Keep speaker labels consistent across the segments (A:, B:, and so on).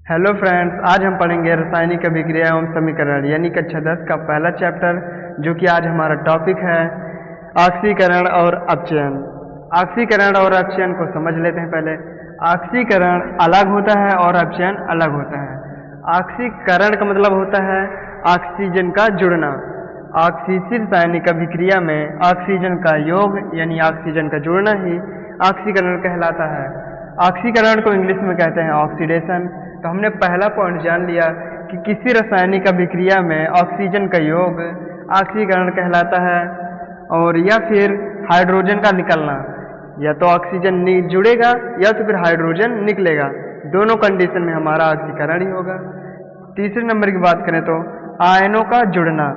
A: Hello friends, आज हम पढ़ेंगे रासायनिक अभिक्रिया एवं समीकरण यानी कक्षा 10 का पहला चैप्टर, जो कि आज हमारा टॉपिक है ऑक्सीकरण और अपचयन। ऑक्सीकरण और अपचयन को समझ लेते हैं। पहले ऑक्सीकरण अलग होता है और अपचयन अलग होता है। ऑक्सीकरण का मतलब होता है ऑक्सीजन का जुड़ना। ऑक्सीजन रासायनिक अभिक्रिया में ऑक्सीजन का योग यानी ऑक्सीजन का जुड़ना ही ऑक्सीकरण कहलाता है। ऑक्सीकरण को इंग्लिश में कहते हैं ऑक्सीडेशन। तो हमने पहला पॉइंट जान लिया कि किसी रासायनिक अभिक्रिया में ऑक्सीजन का योग ऑक्सीकरण कहलाता है, और या फिर हाइड्रोजन का निकलना, या तो ऑक्सीजन जुड़ेगा या तो फिर हाइड्रोजन निकलेगा। दोनों कंडीशन में हमारा ऑक्सीकरण ही होगा। तीसरे नंबर की बात करें तो आयनों का जुड़ना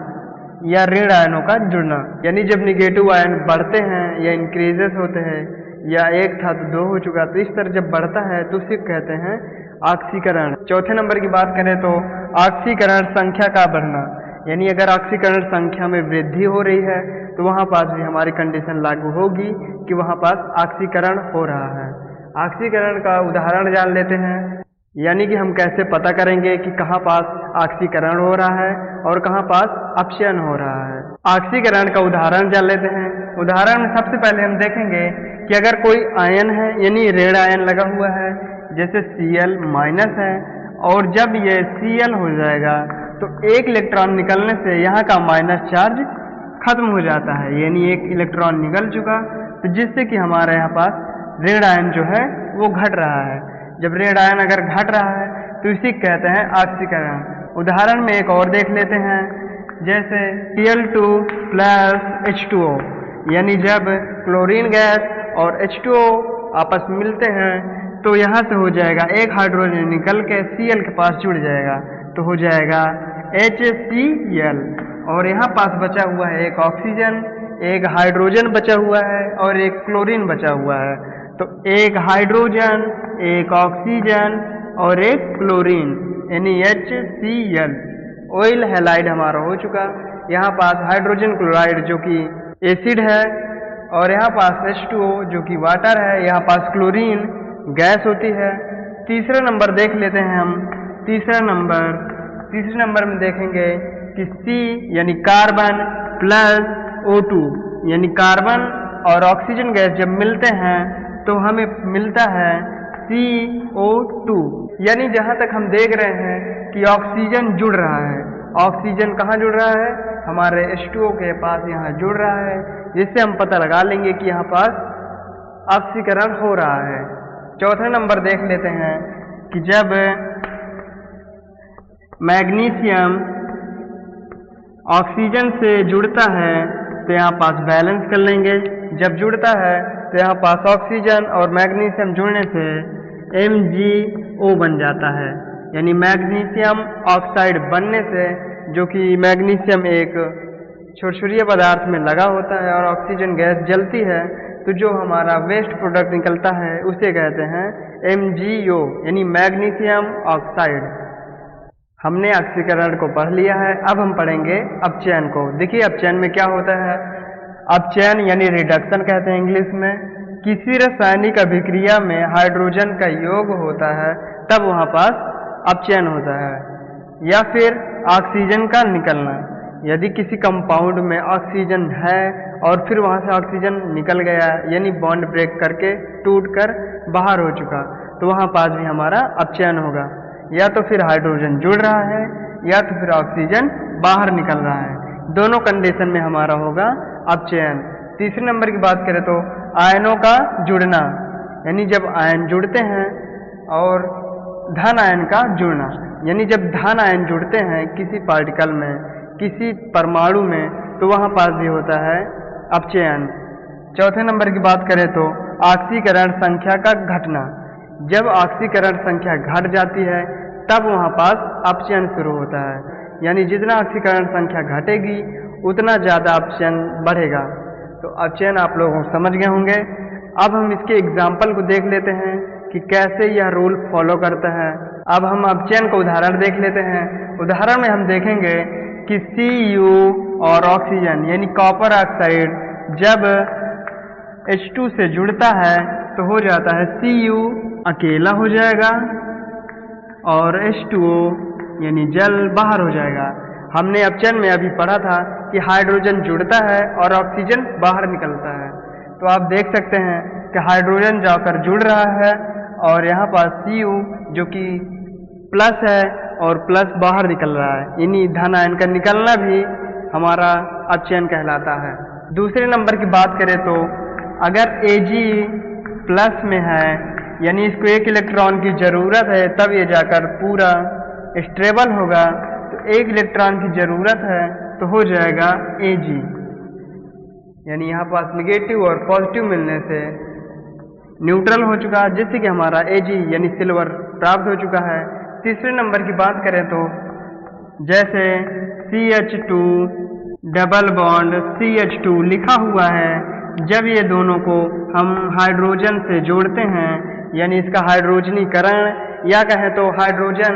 A: या ऋण आयनों का जुड़ना, यानी जब निगेटिव आयन बढ़ते हैं या इंक्रीजेस होते हैं, या एक था तो दो हो चुका, तो इस तरह जब बढ़ता है तो उसे कहते हैं ऑक्सीकरण। चौथे नंबर की बात करें तो ऑक्सीकरण संख्या का बढ़ना, यानी अगर ऑक्सीकरण संख्या में वृद्धि हो रही है तो वहाँ पास भी हमारी कंडीशन लागू होगी कि वहाँ पास ऑक्सीकरण हो रहा है। ऑक्सीकरण का उदाहरण जान लेते हैं, यानी कि हम कैसे पता करेंगे कि कहाँ पास ऑक्सीकरण हो रहा है और कहाँ पास अपचयन हो रहा है। ऑक्सीकरण का उदाहरण जान लेते हैं। उदाहरण में सबसे पहले हम देखेंगे कि अगर कोई आयन है यानी ऋण आयन लगा हुआ है, जैसे Cl माइनस है, और जब ये Cl हो जाएगा तो एक इलेक्ट्रॉन निकलने से यहाँ का माइनस चार्ज खत्म हो जाता है, यानी एक इलेक्ट्रॉन निकल चुका, तो जिससे कि हमारे यहाँ पास ऋण आयन जो है वो घट रहा है। जब ऋण आयन अगर घट रहा है तो इसी कहते हैं ऑक्सीकरण। उदाहरण में एक और देख लेते हैं, जैसे Cl2 प्लस H2O, यानी जब क्लोरीन गैस और H2O आपस में मिलते हैं तो यहाँ से हो जाएगा एक हाइड्रोजन निकल के Cl के पास जुड़ जाएगा, तो हो जाएगा HCl, और यहाँ पास बचा हुआ है एक ऑक्सीजन, एक हाइड्रोजन बचा हुआ है और एक क्लोरीन बचा हुआ है। तो एक हाइड्रोजन, एक ऑक्सीजन और एक क्लोरीन, यानी HCl। ऑयल हैलाइड हमारा हो चुका। यहाँ पास हाइड्रोजन क्लोराइड जो कि एसिड है, और यहाँ पास H2O जो कि वाटर है, यहाँ पास क्लोरीन गैस होती है। तीसरा नंबर देख लेते हैं हम। तीसरे नंबर में देखेंगे कि C यानी कार्बन प्लस O2, यानी कार्बन और ऑक्सीजन गैस जब मिलते हैं तो हमें मिलता है CO2, यानी जहाँ तक हम देख रहे हैं कि ऑक्सीजन जुड़ रहा है। ऑक्सीजन कहाँ जुड़ रहा है? हमारे H2O के पास यहाँ जुड़ रहा है, जिससे हम पता लगा लेंगे कि यहाँ पास ऑक्सीकरण हो रहा है। चौथा नंबर देख लेते हैं कि जब मैग्नीशियम ऑक्सीजन से जुड़ता है तो यहाँ पास बैलेंस कर लेंगे। जब जुड़ता है तो यहाँ पास ऑक्सीजन और मैग्नीशियम जुड़ने से MgO बन जाता है, यानी मैग्नीशियम ऑक्साइड बनने से, जो कि मैग्नीशियम एक छुरछुरिया पदार्थ में लगा होता है और ऑक्सीजन गैस जलती है, तो जो हमारा वेस्ट प्रोडक्ट निकलता है उसे कहते हैं MgO, यानी मैग्नीशियम ऑक्साइड। हमने ऑक्सीकरण को पढ़ लिया है। अब हम पढ़ेंगे अपचयन को। देखिए अपचयन में क्या होता है। अपचयन यानी रिडक्शन कहते हैं इंग्लिश में। किसी रासायनिक अभिक्रिया में हाइड्रोजन का योग होता है तब वहाँ पास अपचयन होता है, या फिर ऑक्सीजन का निकलना। यदि किसी कंपाउंड में ऑक्सीजन है और फिर वहाँ से ऑक्सीजन निकल गया, यानी बॉन्ड ब्रेक करके टूट कर बाहर हो चुका, तो वहाँ पास भी हमारा अपचयन होगा। या तो फिर हाइड्रोजन जुड़ रहा है या तो फिर ऑक्सीजन बाहर निकल रहा है। दोनों कंडीशन में हमारा होगा अपचयन। तीसरे नंबर की बात करें तो आयनों का जुड़ना, यानी जब आयन जुड़ते हैं, और धन आयन का जुड़ना, यानी जब धन आयन जुड़ते हैं किसी पार्टिकल में, किसी परमाणु में, तो वहाँ पास भी होता है अपचयन। चौथे नंबर की बात करें तो ऑक्सीकरण संख्या का घटना। जब ऑक्सीकरण संख्या घट जाती है तब वहाँ पास अपचयन शुरू होता है, यानी जितना ऑक्सीकरण संख्या घटेगी उतना ज़्यादा अपचयन बढ़ेगा। तो अपचयन आप लोग समझ गए होंगे। अब हम इसके एग्जाम्पल को देख लेते हैं कि कैसे यह रूल फॉलो करता है। अब हम अपचयन का उदाहरण देख लेते हैं। उदाहरण में हम देखेंगे कि Cu और ऑक्सीजन यानी कॉपर ऑक्साइड जब H2 से जुड़ता है तो हो जाता है Cu अकेला हो जाएगा, और H2O यानी जल बाहर हो जाएगा। हमने अपचयन में अभी पढ़ा था कि हाइड्रोजन जुड़ता है और ऑक्सीजन बाहर निकलता है। तो आप देख सकते हैं कि हाइड्रोजन जाकर जुड़ रहा है और यहाँ पास Cu जो कि प्लस है और प्लस बाहर निकल रहा है, यानी धन आयन का निकलना भी हमारा अपचयन कहलाता है। दूसरे नंबर की बात करें तो अगर Ag प्लस में है यानी इसको एक इलेक्ट्रॉन की ज़रूरत है तब ये जाकर पूरा स्टेबल होगा, तो एक इलेक्ट्रॉन की ज़रूरत है तो हो जाएगा Ag, यानी यहाँ पास निगेटिव और पॉजिटिव मिलने से न्यूट्रल हो चुका, जिससे कि हमारा Ag यानी सिल्वर प्राप्त हो चुका है। तीसरे नंबर की बात करें तो जैसे CH2 डबल बॉन्ड CH2 लिखा हुआ है, जब ये दोनों को हम हाइड्रोजन से जोड़ते हैं यानी इसका हाइड्रोजनीकरण या कहें तो हाइड्रोजन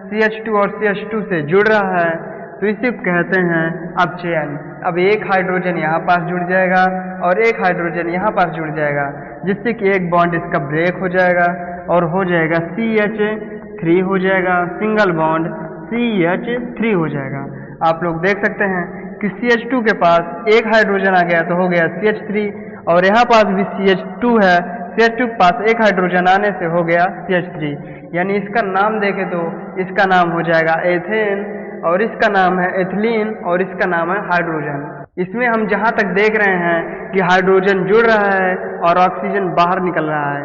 A: CH2 और CH2 से जुड़ रहा है, तो इसे कहते हैं अपचयन। अब एक हाइड्रोजन यहाँ पास जुड़ जाएगा और एक हाइड्रोजन यहाँ पास जुड़ जाएगा, जिससे कि एक बॉन्ड इसका ब्रेक हो जाएगा और हो जाएगा CH3 हो जाएगा, सिंगल बॉन्ड CH3 हो जाएगा। आप लोग देख सकते हैं कि CH2 के पास एक हाइड्रोजन आ गया तो हो गया CH3, और यहाँ पास भी CH2 है, CH2 के पास एक हाइड्रोजन आने से हो गया CH3, यानी इसका नाम देखें तो इसका नाम हो जाएगा एथेन और इसका नाम है एथिलीन और इसका नाम है हाइड्रोजन। इसमें हम जहाँ तक देख रहे हैं कि हाइड्रोजन जुड़ रहा है और ऑक्सीजन बाहर निकल रहा है।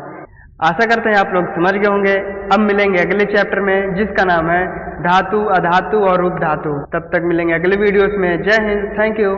A: आशा करते हैं आप लोग समझ गए होंगे। अब मिलेंगे अगले चैप्टर में जिसका नाम है धातु, अधातु और उपधातु। तब तक मिलेंगे अगले वीडियोस में। जय हिंद, थैंक यू।